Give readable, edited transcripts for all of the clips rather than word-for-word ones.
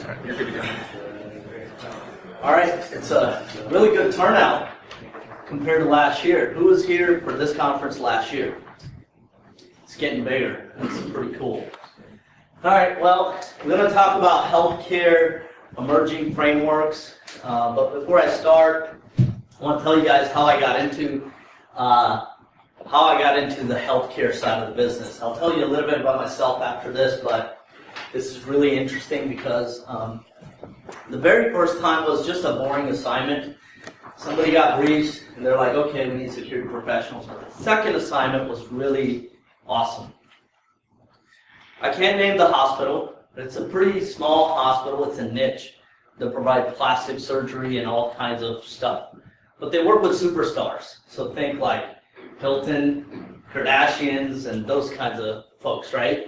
right, you're good to go. All right, it's a really good turnout compared to last year. Who was here for this conference last year? It's getting bigger. That's pretty cool. All right, well, we're going to talk about healthcare emerging frameworks. But before I start, I want to tell you guys how I got into the healthcare side of the business. I'll tell you a little bit about myself after this, but this is really interesting because the very first time was just a boring assignment. Somebody got briefed, and they're like, okay, we need security professionals. But the second assignment was really awesome. I can't name the hospital, but it's a pretty small hospital. It's a niche. They provide plastic surgery and all kinds of stuff. But they work with superstars. So think like Hilton, Kardashians, and those kinds of folks, right?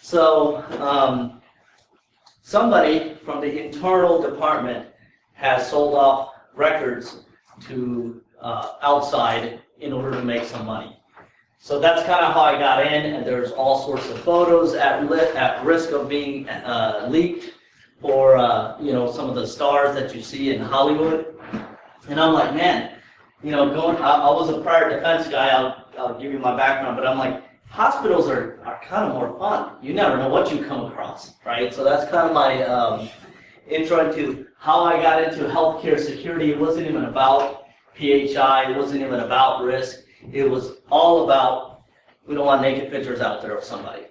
So somebody from the internal department has sold off records to outside in order to make some money. So that's kind of how I got in, and there's all sorts of photos at risk of being leaked for some of the stars that you see in Hollywood. And I'm like, man, I was a prior defense guy. I'll give you my background, but I'm like, hospitals are kind of more fun. You never know what you come across, right? So that's kind of my intro into how I got into healthcare security. It wasn't even about PHI. It wasn't even about risk. It was all about, we don't want naked pictures out there of somebody.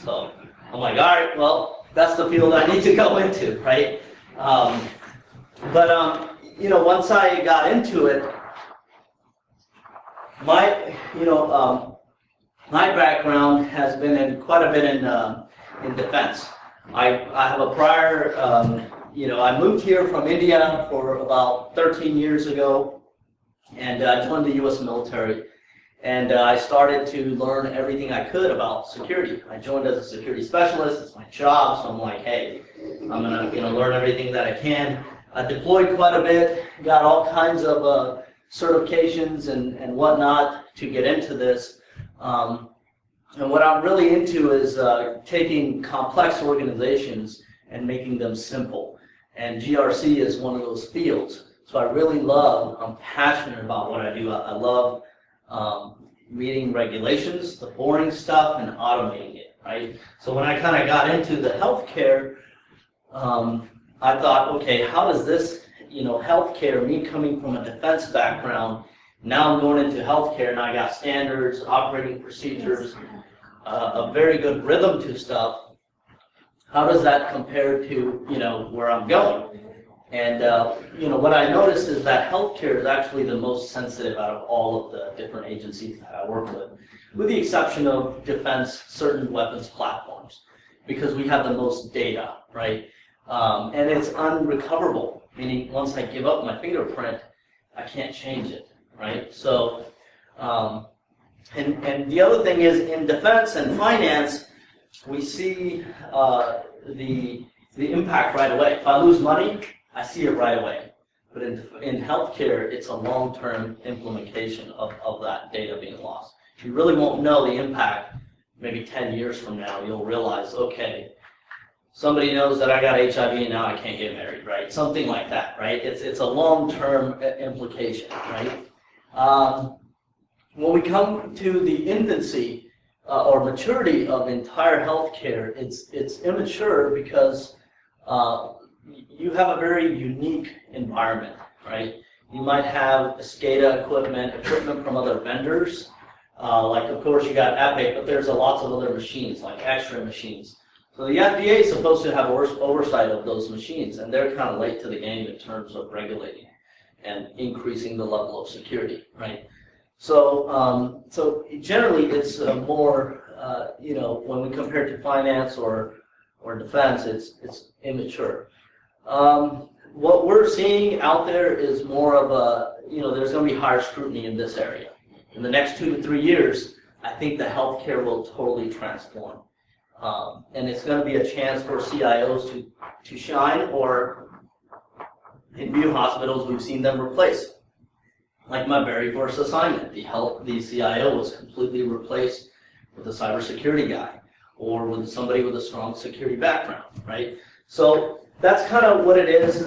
So I'm like, all right, well, that's the field I need to go into, right? Once I got into it, my background has been in quite a bit in defense. I have a prior, I moved here from India for about 13 years ago, and I joined the U.S. military, and I started to learn everything I could about security. I joined as a security specialist. It's my job, so I'm like, hey, I'm gonna learn everything that I can. I deployed quite a bit, got all kinds of certifications and whatnot to get into this. And what I'm really into is taking complex organizations and making them simple. And GRC is one of those fields. So I'm passionate about what I do. I love reading regulations, the boring stuff, and automating it, right? So when I kind of got into the healthcare, I thought, okay, how does this, healthcare, me coming from a defense background, now I'm going into healthcare and I got standards, operating procedures, a very good rhythm to stuff. How does that compare to, where I'm going? And, what I noticed is that healthcare is actually the most sensitive out of all of the different agencies that I work with the exception of defense, certain weapons platforms, because we have the most data, right? And it's unrecoverable, meaning once I give up my fingerprint, I can't change it, right? So, and the other thing is in defense and finance, we see the impact right away. If I lose money, I see it right away. But in healthcare, it's a long-term implementation of that data being lost. You really won't know the impact. Maybe 10 years from now, you'll realize, okay, somebody knows that I got HIV and now I can't get married, right? Something like that, right? It's a long-term implication, right? When we come to the infancy or maturity of entire healthcare, it's immature because you have a very unique environment, right? You might have SCADA equipment from other vendors. Like, of course, you got Epic, but there's lots of other machines, like X-ray machines. So the FDA is supposed to have oversight of those machines, and they're kind of late to the game in terms of regulating and increasing the level of security, right? So, so generally, it's more, when we compare to finance or defense, it's immature. What we're seeing out there is more of a, there's going to be higher scrutiny in this area. In the next 2 to 3 years, I think the healthcare will totally transform. And it's going to be a chance for CIOs to shine, or in few hospitals, we've seen them replaced. Like my very first assignment, the CIO was completely replaced with a cybersecurity guy, or with somebody with a strong security background, right? So that's kind of what it is.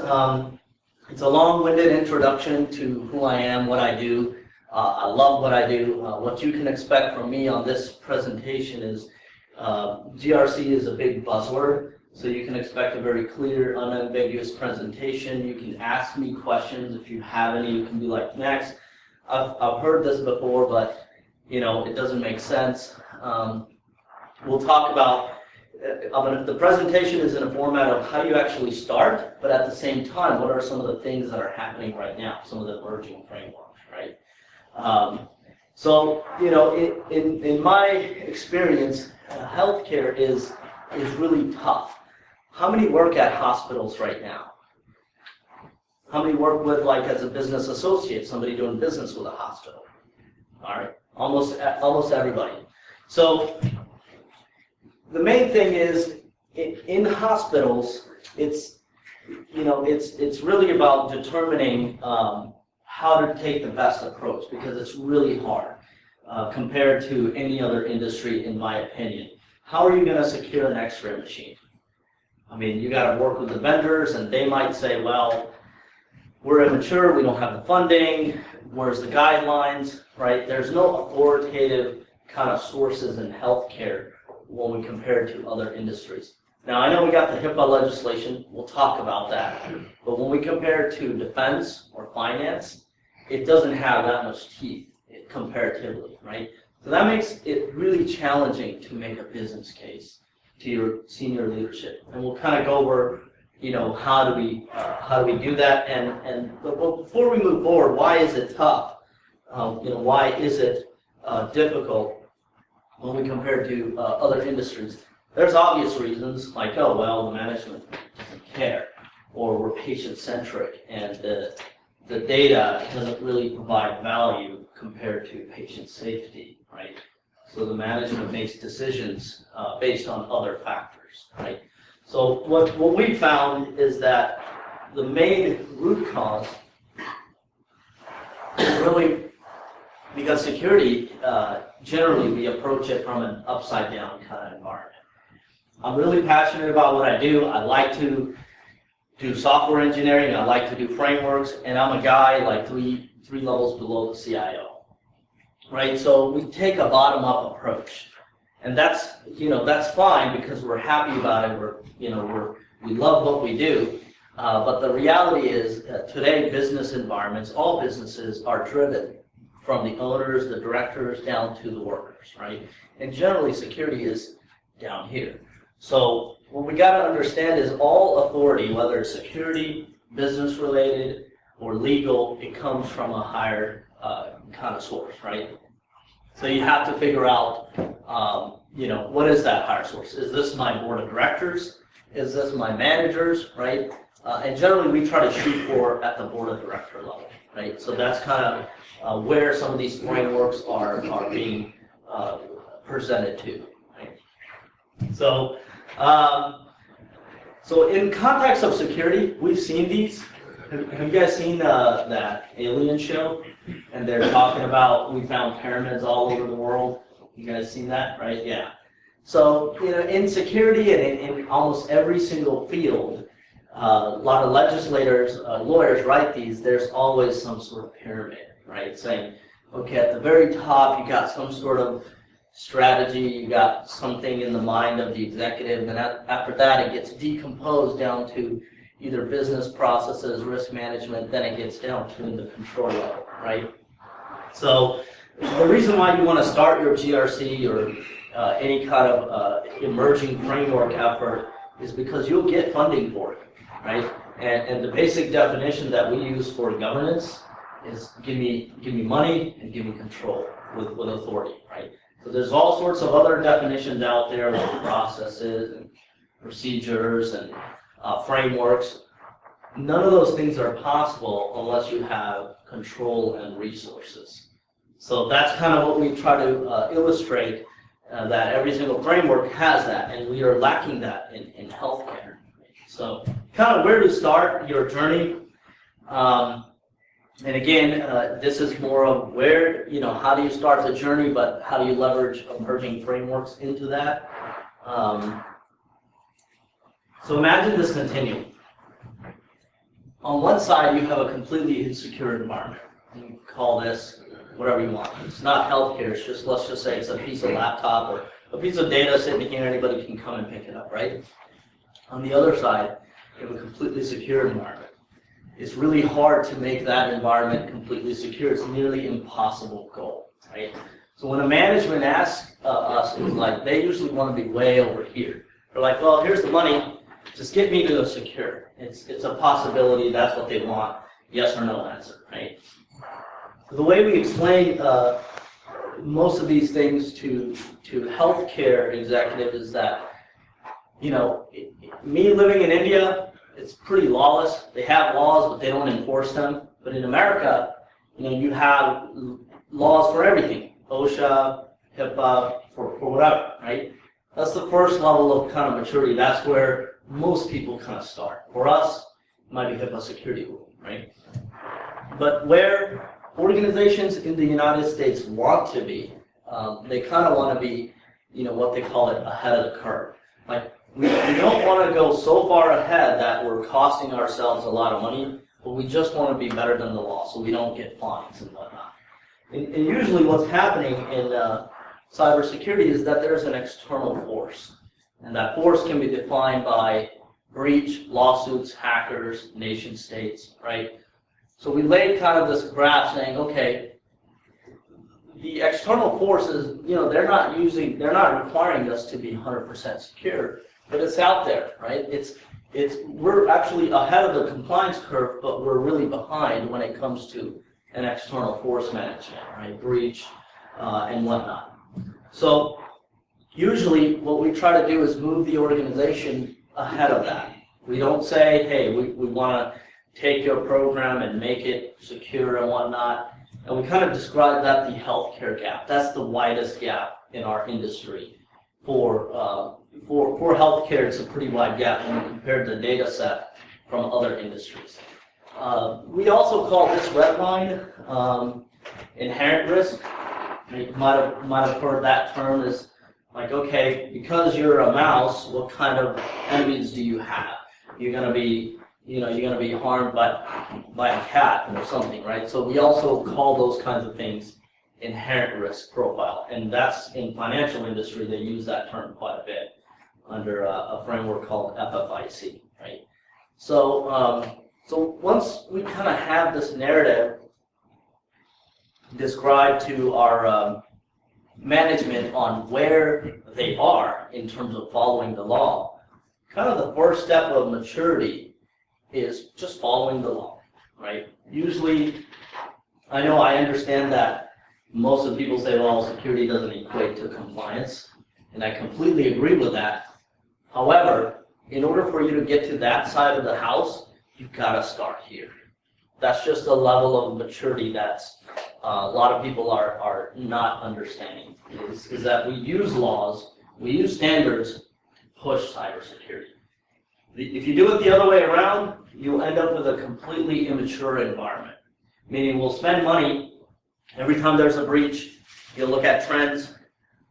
It's a long-winded introduction to who I am, what I do. I love what I do. What you can expect from me on this presentation is GRC is a big buzzword, so you can expect a very clear, unambiguous presentation. You can ask me questions if you have any. You can be like, Max, I've heard this before, but you know it doesn't make sense. We'll talk about. The presentation is in a format of how you actually start, but at the same time, what are some of the things that are happening right now, some of the emerging frameworks, right? So, you know, in my experience, healthcare is really tough. How many work at hospitals right now? How many work with, like, as a business associate, somebody doing business with a hospital? All right, almost everybody. So, the main thing is, in hospitals, it's really about determining how to take the best approach, because it's really hard compared to any other industry, in my opinion. How are you going to secure an X-ray machine? I mean, you got to work with the vendors, and they might say, well, we're immature, we don't have the funding, where's the guidelines, right? There's no authoritative kind of sources in healthcare when we compare it to other industries. Now, I know we got the HIPAA legislation, we'll talk about that, but when we compare it to defense or finance, it doesn't have that much teeth comparatively, right? So that makes it really challenging to make a business case to your senior leadership. And we'll kind of go over, you know, how do we do that, but before we move forward, why is it tough? You know, why is it difficult when we compare to other industries? There's obvious reasons, like, oh, well, the management doesn't care, or we're patient-centric, and the data doesn't really provide value compared to patient safety, right? So the management makes decisions based on other factors, right? So what we found is that the main root cause is really because security, generally we approach it from an upside-down kind of environment. I'm really passionate about what I do. I like to do software engineering. I like to do frameworks, and I'm a guy like three levels below the CIO, right? So we take a bottom-up approach, and that's fine because we're happy about it. We love what we do, but the reality is today business environments, all businesses are driven from the owners, the directors, down to the workers, right? And generally security is down here. So what we got to understand is all authority, whether it's security, business related, or legal, it comes from a higher kind of source, right? So you have to figure out, what is that higher source? Is this my board of directors? Is this my managers, right? And generally we try to shoot for at the board of director level, right? So that's kind of where some of these frameworks are being presented to, right? So, so in context of security, we've seen these. Have you guys seen that Alien show? And they're talking about, we found pyramids all over the world. You guys seen that, right? Yeah. So, in security and in almost every single field, a lot of legislators, lawyers write these, there's always some sort of pyramid, right? Saying, okay, at the very top, you got some sort of strategy, you got something in the mind of the executive, and after that, it gets decomposed down to either business processes, risk management, then it gets down to the control level, right? So the reason why you want to start your GRC or any kind of emerging framework effort is because you'll get funding for it, right? And the basic definition that we use for governance is give me money and give me control with authority, right? So there's all sorts of other definitions out there, like processes and procedures and frameworks. None of those things are possible unless you have control and resources. So that's kind of what we try to illustrate, that every single framework has that, and we are lacking that in healthcare. So kind of where to start your journey. And again, this is more of where, how do you start the journey, but how do you leverage emerging frameworks into that? So imagine this continuum. on one side you have a completely insecure environment. You can call this whatever you want. It's not healthcare, it's just, let's just say it's a piece of laptop or a piece of data sitting here, anybody can come and pick it up, right? On the other side, you have a completely secure environment. It's really hard to make that environment completely secure. It's a nearly impossible goal, right? So when a management asks us, it's like they usually want to be way over here. They're like, well, here's the money, just get me to a secure. It's a possibility, that's what they want, yes or no answer, right? The way we explain most of these things to healthcare executives is that, you know, me living in India, it's pretty lawless. They have laws, but they don't enforce them. But in America, you know, you have laws for everything. OSHA, HIPAA, for whatever, right? That's the first level of kind of maturity. That's where most people kind of start. For us, it might be HIPAA security rule, right? But where organizations in the United States want to be, they kind of want to be, you know, what they call it, ahead of the curve. Like, we don't want to go so far ahead that we're costing ourselves a lot of money, but we just want to be better than the law so we don't get fines and whatnot. And usually what's happening in cybersecurity is that there's an external force. And that force can be defined by breach, lawsuits, hackers, nation states, right? So we laid kind of this graph saying, okay, the external forces, you know, they're not requiring us to be 100% secure, but it's out there, right? We're actually ahead of the compliance curve, but we're really behind when it comes to an external force management, right? Breach and whatnot. So usually what we try to do is move the organization ahead of that. We don't say, hey, we want to take your program and make it secure and whatnot. And we kind of describe that the healthcare gap. That's the widest gap in our industry. For healthcare, it's a pretty wide gap when you compare the data set from other industries. We also call this red line inherent risk. You might have heard that term is like, okay, because you're a mouse, what kind of enemies do you have? You're going to be harmed by a cat or something, right? So we also call those kinds of things inherent risk profile, and that's in financial industry. They use that term quite a bit under a framework called FFIC, right? So so once we kind of have this narrative described to our management on where they are in terms of following the law, kind of the first step of maturity is just following the law, right? Usually, I understand that most of the people say, well, security doesn't equate to compliance, and I completely agree with that. However, in order for you to get to that side of the house, you've got to start here. That's just a level of maturity that's a lot of people are not understanding, is that we use laws, we use standards to push cybersecurity. If you do it the other way around, you'll end up with a completely immature environment. Meaning we'll spend money every time there's a breach. You'll look at trends.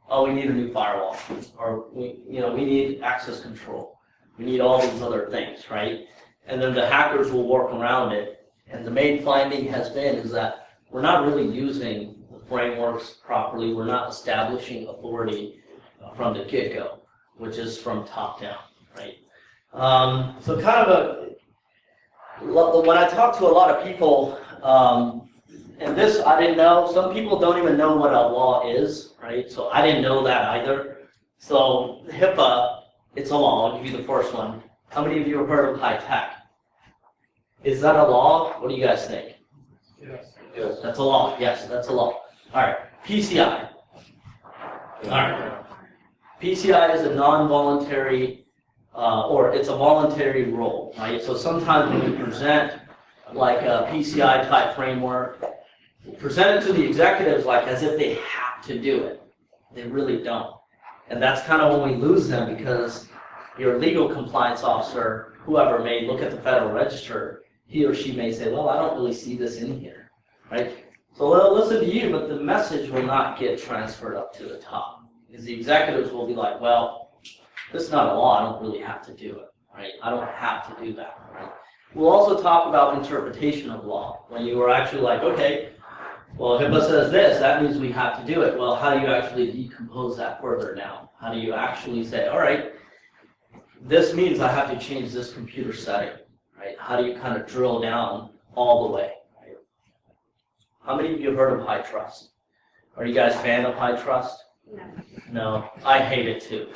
Oh, we need a new firewall, or we need access control. We need all these other things, right? And then the hackers will work around it. And the main finding has been is that we're not really using the frameworks properly. We're not establishing authority from the get-go, which is from top down, right? So kind of when I talk to a lot of people, and this I didn't know, some people don't even know what a law is, right? So I didn't know that either. So HIPAA, it's a law. I'll give you the first one. How many of you have heard of high tech? Is that a law? What do you guys think? Yes. Yes. That's a law. Yes, that's a law. All right. PCI. All right. PCI is a non-voluntary, or it's a voluntary role, right? So sometimes when we present like a PCI type framework, we present it to the executives like as if they have to do it. They really don't. And that's kind of when we lose them, because your legal compliance officer, whoever may look at the Federal Register, he or she may say, well, I don't really see this in here, right? So they'll listen to you, but the message will not get transferred up to the top. Because the executives will be like, well, this is not a law, I don't really have to do it, right? I don't have to do that, right? We'll also talk about interpretation of law, when you are actually like, okay, well, HIPAA says this, that means we have to do it. Well, how do you actually decompose that further now? How do you actually say, all right, this means I have to change this computer setting, right? How do you kind of drill down all the way, right? How many of you have heard of high trust? Are you guys fan of high trust? No. No, I hate it too.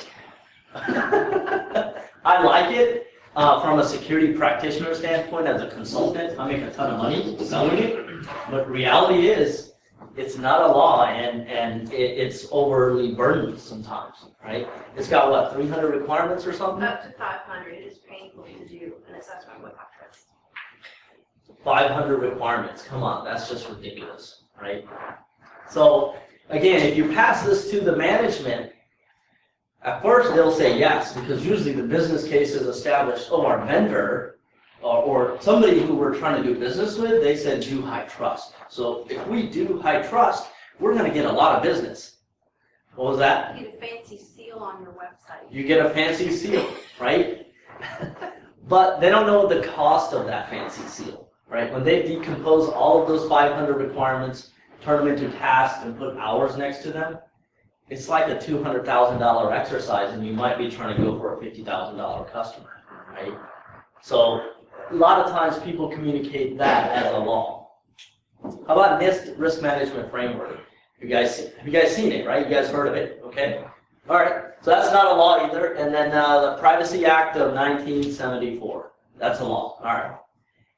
I like it from a security practitioner standpoint as a consultant. I make a ton of money selling it, but reality is it's not a law and it's overly burdened sometimes, right? It's got what, 300 requirements or something? Up to 500. It is painful to do an assessment with high trust. 500 requirements, come on, that's just ridiculous, right? So again, if you pass this to the management, at first they'll say yes, because usually the business case is established, oh, our vendor, or somebody who we're trying to do business with, they said do high trust. So if we do high trust, we're going to get a lot of business. What was that? You get a fancy seal on your website. You get a fancy seal, right? But they don't know the cost of that fancy seal, right? When they decompose all of those 500 requirements, turn them into tasks and put hours next to them, it's like a $200,000 exercise, and you might be trying to go for a $50,000 customer, right? So a lot of times people communicate that as a law. How about NIST risk management framework? Have you guys seen it, right? You guys heard of it, okay? All right, so that's not a law either. And then the Privacy Act of 1974, that's a law, all right.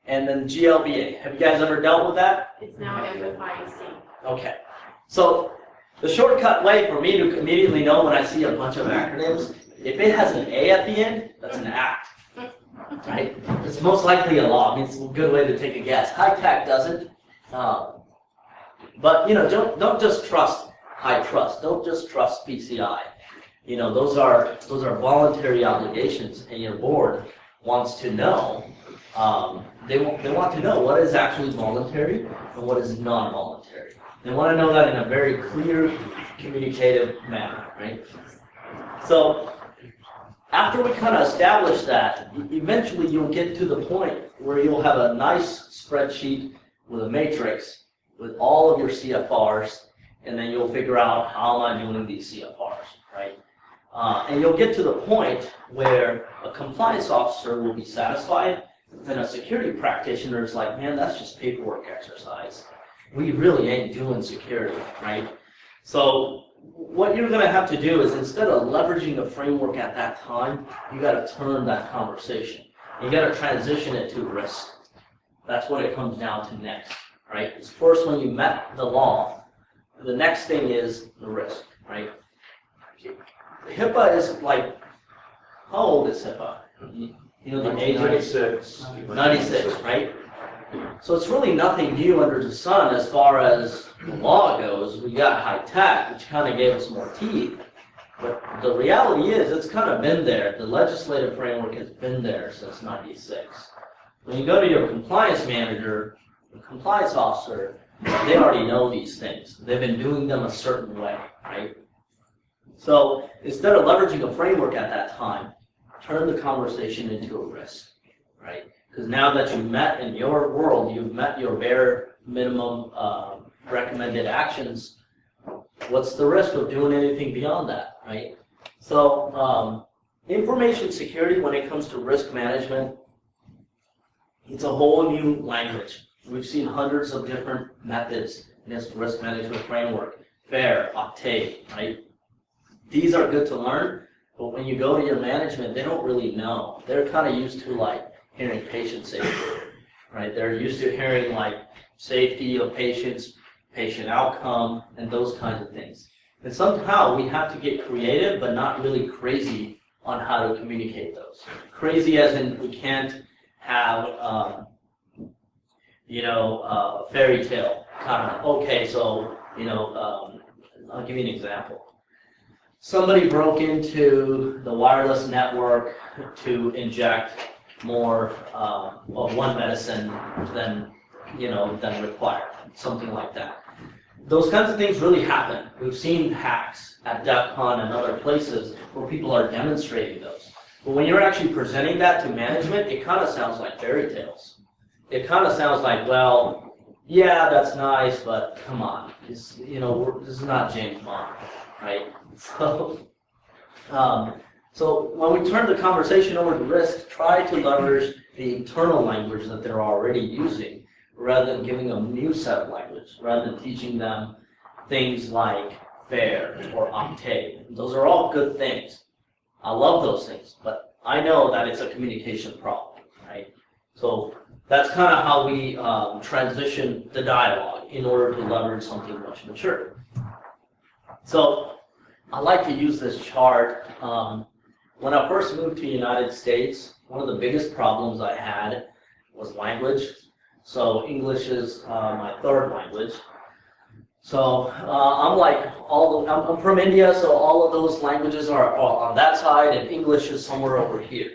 And then GLBA, have you guys ever dealt with that? It's now FFIEC. Okay, so the shortcut way for me to immediately know when I see a bunch of acronyms, if it has an A at the end, that's an act, right? It's most likely a law. I mean, it's a good way to take a guess. High tech doesn't, but you know, don't just trust high trust. Don't just trust PCI. You know, those are voluntary obligations, and your board wants to know. They want to know what is actually voluntary and what is non-voluntary. They want to know that in a very clear, communicative manner, right? So after we kind of establish that, eventually you'll get to the point where you'll have a nice spreadsheet with a matrix with all of your CFRs, and then you'll figure out how am I doing these CFRs, right? And you'll get to the point where a compliance officer will be satisfied, and a security practitioner is like, man, that's just paperwork exercise. We really ain't doing security, right? So what you're going to have to do is, instead of leveraging the framework at that time, you got to turn that conversation. You got to transition it to risk. That's what it comes down to next, right? It's first when you met the law. The next thing is the risk, right? HIPAA is like, how old is HIPAA? You know the age of it? 96. 96, right? So it's really nothing new under the sun as far as the law goes. We got high tech, which kind of gave us more teeth. But the reality is, it's kind of been there. The legislative framework has been there since 96. When you go to your compliance manager, the compliance officer, they already know these things. They've been doing them a certain way, right? So instead of leveraging a framework at that time, turn the conversation into a risk, right? Because now that you've met in your world, you've met your bare minimum recommended actions, what's the risk of doing anything beyond that, right? So information security, when it comes to risk management, it's a whole new language. We've seen hundreds of different methods in this risk management framework. FAIR, Octave, right? These are good to learn, but when you go to your management, they don't really know. They're kind of used to like hearing patient safety, right? They're used to hearing like safety of patients, patient outcome, and those kinds of things. And somehow we have to get creative, but not really crazy on how to communicate those. Crazy as in we can't have, a fairy tale kind of, okay, so, I'll give you an example. Somebody broke into the wireless network to inject more one medicine than required, something like that. Those kinds of things really happen. We've seen hacks at DEF CON and other places where people are demonstrating those. But when you're actually presenting that to management, it kind of sounds like fairy tales. It kind of sounds like, well, yeah, that's nice, but come on, this is not James Bond, right? So when we turn the conversation over to risk, try to leverage the internal language that they're already using, rather than giving them a new set of language, rather than teaching them things like FAIR or Octave. Those are all good things. I love those things, but I know that it's a communication problem, right? So that's kind of how we transition the dialogue in order to leverage something much mature. So I like to use this chart. When I first moved to the United States, one of the biggest problems I had was language. So English is my third language. So I'm from India, so all of those languages are on that side, and English is somewhere over here,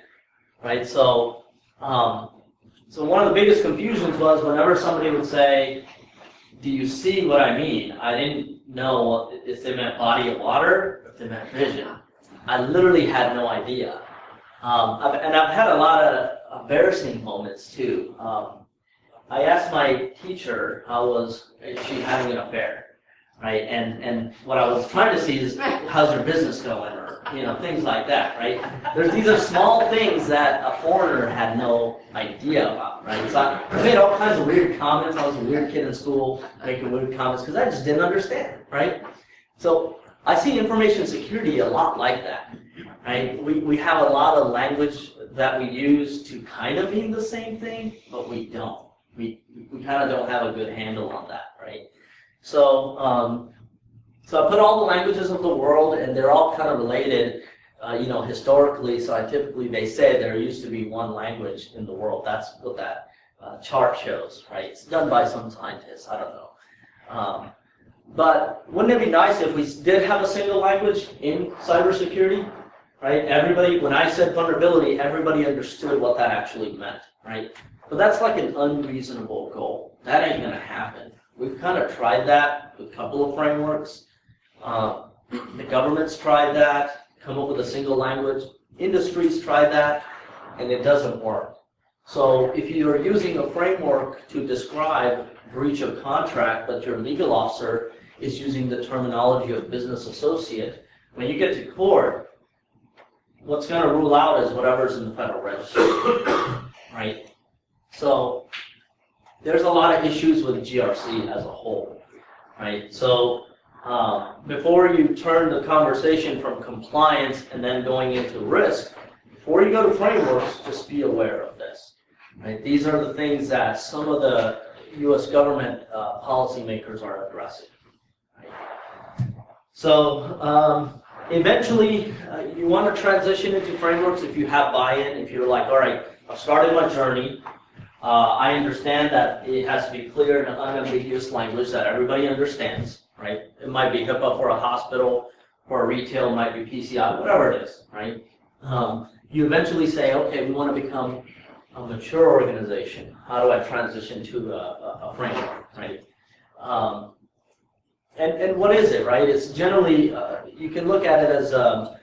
right? So, so one of the biggest confusions was whenever somebody would say, "Do you see what I mean?" I didn't know if they meant body of water or if they meant vision. I literally had no idea, and I've had a lot of embarrassing moments too. I asked my teacher is she having an affair, right? And what I was trying to see is how's your business going, or things like that, right? These are small things that a foreigner had no idea about, right? So I made all kinds of weird comments. I was a weird kid in school making weird comments because I just didn't understand, right? So I see information security a lot like that, right? We have a lot of language that we use to kind of mean the same thing, but we don't. We kind of don't have a good handle on that, right? So so I put all the languages of the world, and they're all kind of related. Historically, scientifically, they say there used to be one language in the world. That's what that chart shows, right? It's done by some scientists. I don't know. But wouldn't it be nice if we did have a single language in cybersecurity, right? Everybody, when I said vulnerability, everybody understood what that actually meant, right? But that's like an unreasonable goal. That ain't gonna happen. We've kind of tried that with a couple of frameworks. The government's tried that, come up with a single language. Industries tried that, and it doesn't work. So if you're using a framework to describe breach of contract, but your legal officer is using the terminology of business associate, when you get to court, what's going to rule out is whatever's in the Federal Register, right? So there's a lot of issues with GRC as a whole, right? So before you turn the conversation from compliance and then going into risk, before you go to frameworks, just be aware of this, right? These are the things that some of the U.S. government policymakers are addressing, right? So eventually, you want to transition into frameworks if you have buy-in, if you're like, all right, I've started my journey. I understand that it has to be clear and unambiguous language that everybody understands, right? It might be HIPAA for a hospital, for a retail, it might be PCI, whatever it is, right? You eventually say, okay, we want to become a mature organization. How do I transition to a framework, right? And what is it, right? It's generally, you can look at it as a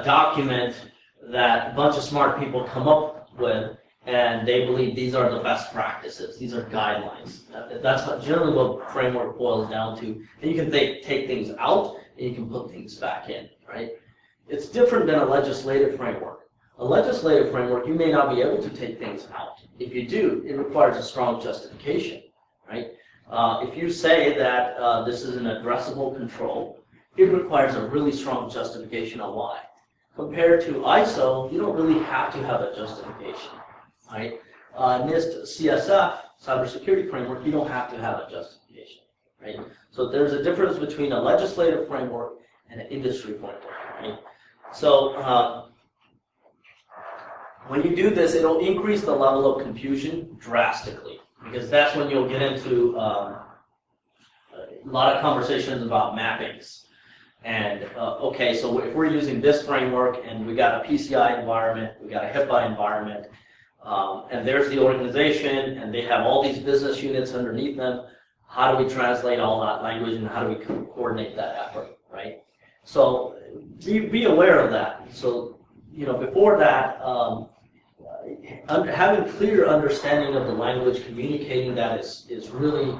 document that a bunch of smart people come up with, and they believe these are the best practices. These are guidelines. That's generally what framework boils down to. And you can take things out, and you can put things back in, right? It's different than a legislative framework. A legislative framework, you may not be able to take things out. If you do, it requires a strong justification, right? If you say that this is an addressable control, it requires a really strong justification on why. Compared to ISO, you don't really have to have a justification, right? NIST CSF, cybersecurity framework, you don't have to have a justification, right? So there's a difference between a legislative framework and an industry framework, right? So when you do this, it'll increase the level of confusion drastically, because that's when you'll get into a lot of conversations about mappings. And okay, so if we're using this framework and we got a PCI environment, we got a HIPAA environment, and there's the organization, and they have all these business units underneath them, how do we translate all that language and how do we coordinate that effort, right? So be aware of that. So before that, having clear understanding of the language, communicating that is really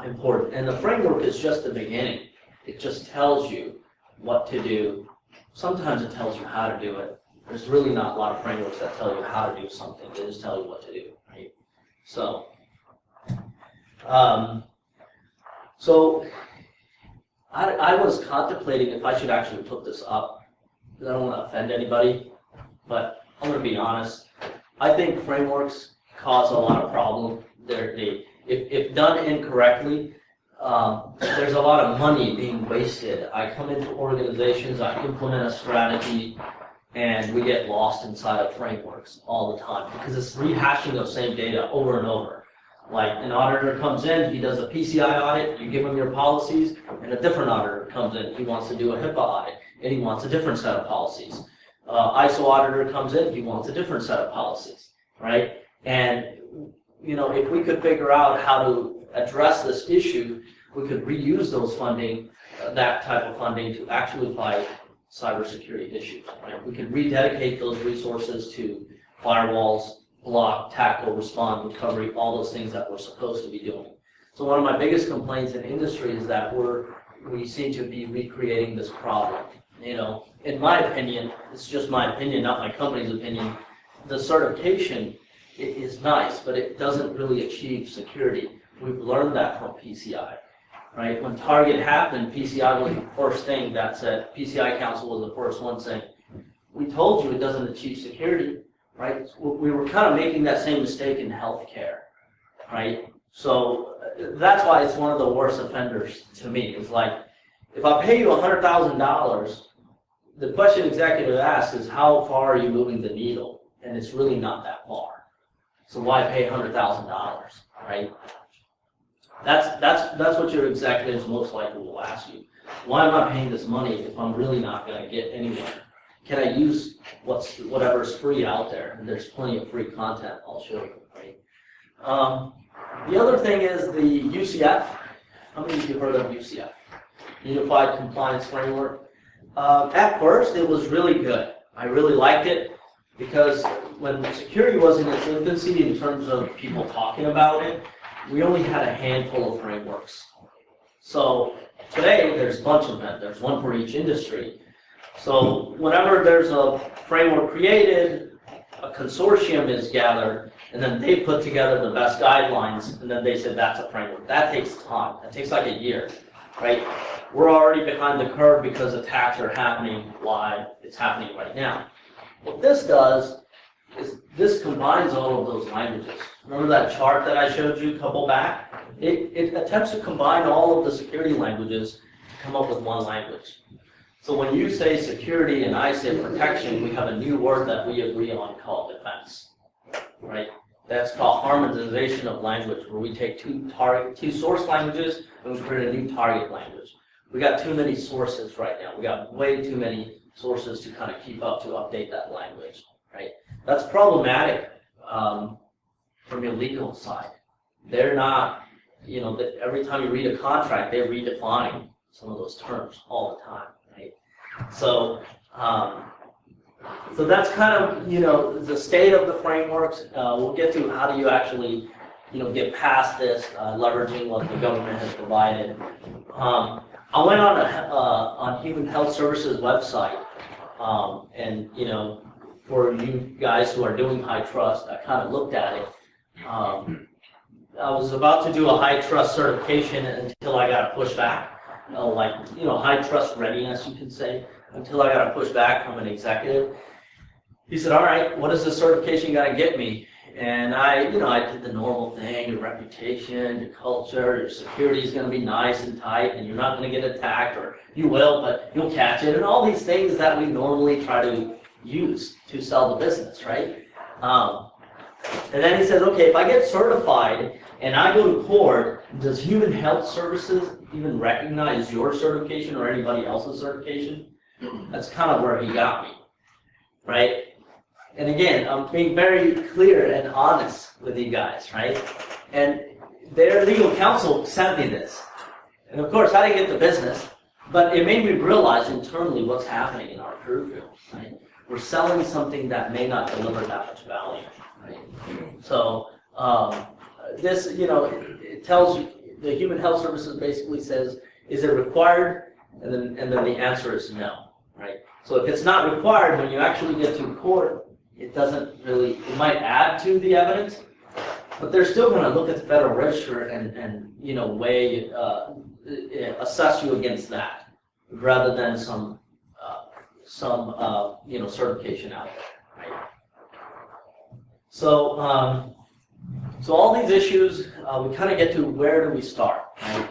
important. And the framework is just the beginning. It just tells you what to do. Sometimes it tells you how to do it. There's really not a lot of frameworks that tell you how to do something. They just tell you what to do, right? So, I was contemplating if I should actually put this up, because I don't want to offend anybody, but I'm going to be honest. I think frameworks cause a lot of problems. If done incorrectly, there's a lot of money being wasted. I come into organizations, I implement a strategy, and we get lost inside of frameworks all the time because it's rehashing the same data over and over. Like an auditor comes in, he does a PCI audit, you give him your policies, and a different auditor comes in, he wants to do a HIPAA audit, and he wants a different set of policies. ISO auditor comes in, he wants a different set of policies, right? And if we could figure out how to address this issue, we could reuse those funding, that type of funding, to actually fight cybersecurity issues, right? We could rededicate those resources to firewalls, block, tackle, respond, recovery, all those things that we're supposed to be doing. So one of my biggest complaints in industry is that we seem to be recreating this problem. In my opinion, it's just my opinion, not my company's opinion, the certification is nice, but it doesn't really achieve security. We've learned that from PCI, right? When Target happened, PCI was the first thing that said, PCI Council was the first one saying, we told you it doesn't achieve security, right? We were kind of making that same mistake in healthcare, right? So that's why it's one of the worst offenders to me. It's like, if I pay you $100,000, the question executive asks is, how far are you moving the needle? And it's really not that far. So why pay $100,000, right? That's what your executives most likely will ask you. Why am I paying this money if I'm really not going to get anywhere? Can I use whatever's free out there? And there's plenty of free content I'll show you, right? The other thing is the UCF. How many of you heard of UCF? Unified Compliance Framework. At first, it was really good. I really liked it because when security was in its infancy in terms of people talking about it, we only had a handful of frameworks. So today, there's a bunch of them. There's one for each industry. So whenever there's a framework created, a consortium is gathered, and then they put together the best guidelines, and then they said that's a framework. That takes time. That takes like a year, right? We're already behind the curve because attacks are happening live. It's happening right now. What this does is this combines all of those languages. Remember that chart that I showed you a couple back? It attempts to combine all of the security languages to come up with one language. So when you say security and I say protection, we have a new word that we agree on called defense, right? That's called harmonization of language, where we take two source languages and we create a new target language. We got too many sources right now. We got way too many sources to kind of keep up to update that language, right? That's problematic from your legal side. They're not, every time you read a contract, they're redefining some of those terms all the time, right? So, so that's kind of, the state of the frameworks. We'll get to how do you actually, get past this, leveraging what the government has provided. I went on Human Health Services website, and for you guys who are doing high trust, I kind of looked at it. I was about to do a high trust certification until I got a pushback, high trust readiness, you can say, until I got a pushback from an executive. He said, all right, what is the certification going to get me? And I did the normal thing, your reputation, your culture, your security is going to be nice and tight, and you're not going to get attacked, or you will, but you'll catch it, and all these things that we normally try to use to sell the business, right? And then he says, okay, if I get certified and I go to court, does Human Health Services even recognize your certification or anybody else's certification? That's kind of where he got me, right? And again, I'm being very clear and honest with you guys, right? And their legal counsel sent me this. And of course, I didn't get the business, but it made me realize internally what's happening in our career field, right? we're selling something that may not deliver that much value, right? So this, it tells you, the Human Health Services basically says, is it required? And then the answer is no, right? So if it's not required, when you actually get to court, it doesn't really, it might add to the evidence, but they're still going to look at the Federal Register and weigh, assess you against that, rather than some certification out there, right? So, so all these issues, we kind of get to where do we start, right?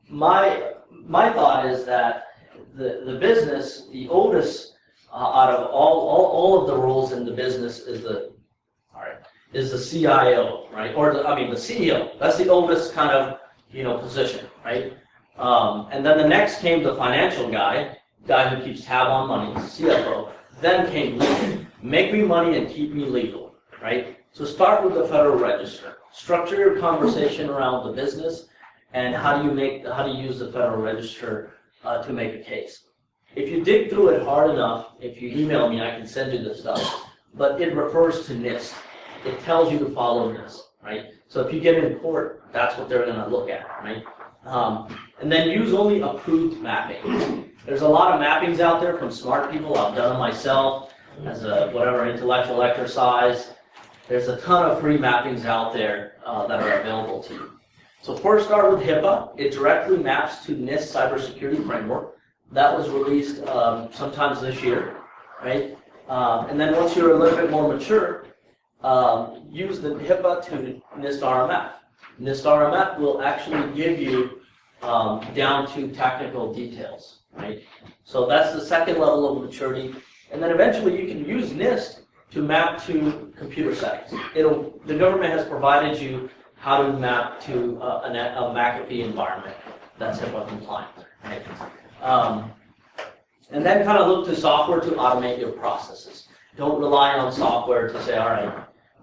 My thought is that the business, the oldest out of all of the roles in the business is the CIO, right? Or the CEO. That's the oldest kind of position, right? And then the next came the financial guy who keeps tab on money, CFO. Then came legal. Make me money and keep me legal, right? So start with the Federal Register. Structure your conversation around the business and how do you use the Federal Register to make a case. If you dig through it hard enough, if you email me, I can send you this stuff. But it refers to NIST. It tells you to follow NIST, right? So if you get in court, that's what they're going to look at, right? And then use only approved mapping. There's a lot of mappings out there from smart people. I've done them myself as a intellectual exercise. There's a ton of free mappings out there that are available to you. So first start with HIPAA. It directly maps to NIST cybersecurity framework. That was released sometimes this year, right? And then once you're a little bit more mature, use the HIPAA to NIST RMF. NIST RMF will actually give you down to technical details, right? So that's the second level of maturity. And then eventually you can use NIST to map to computer settings. The government has provided you how to map to a McAfee environment that's HIPAA compliant, right? And then kind of look to software to automate your processes. Don't rely on software to say, all right,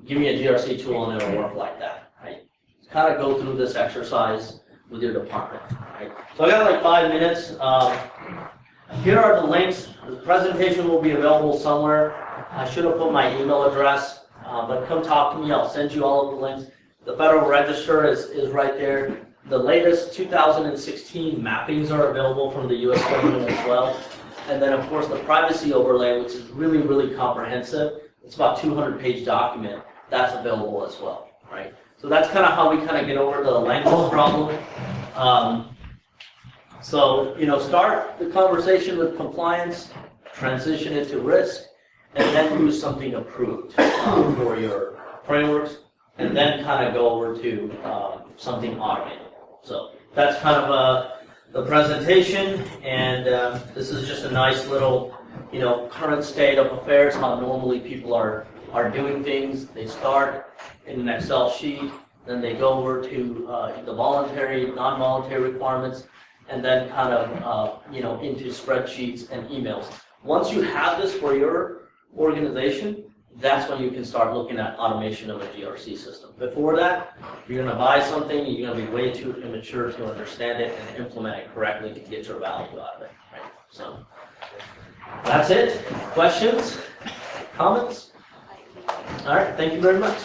give me a GRC tool and it'll work like that, right? Kind of go through this exercise with your department, right? So I got like 5 minutes. Here are the links. The presentation will be available somewhere. I should have put my email address, but come talk to me. I'll send you all of the links. The Federal Register is right there. The latest 2016 mappings are available from the U.S. government as well. And then, of course, the privacy overlay, which is really, really comprehensive. It's about a 200-page document. That's available as well, right? So that's kind of how we kind of get over the language problem. Start the conversation with compliance, transition it to risk, and then use something approved for your frameworks, and then kind of go over to something automated. So that's kind of the presentation, and this is just a nice little, current state of affairs, how normally people are doing things. They start in an Excel sheet, then they go over to the voluntary, non-voluntary requirements, and then kind of, into spreadsheets and emails. Once you have this for your organization, that's when you can start looking at automation of a GRC system. Before that, you're going to buy something, you're going to be way too immature to understand it and implement it correctly to get your value out of it. Right? So that's it. Questions? Comments? All right. Thank you very much.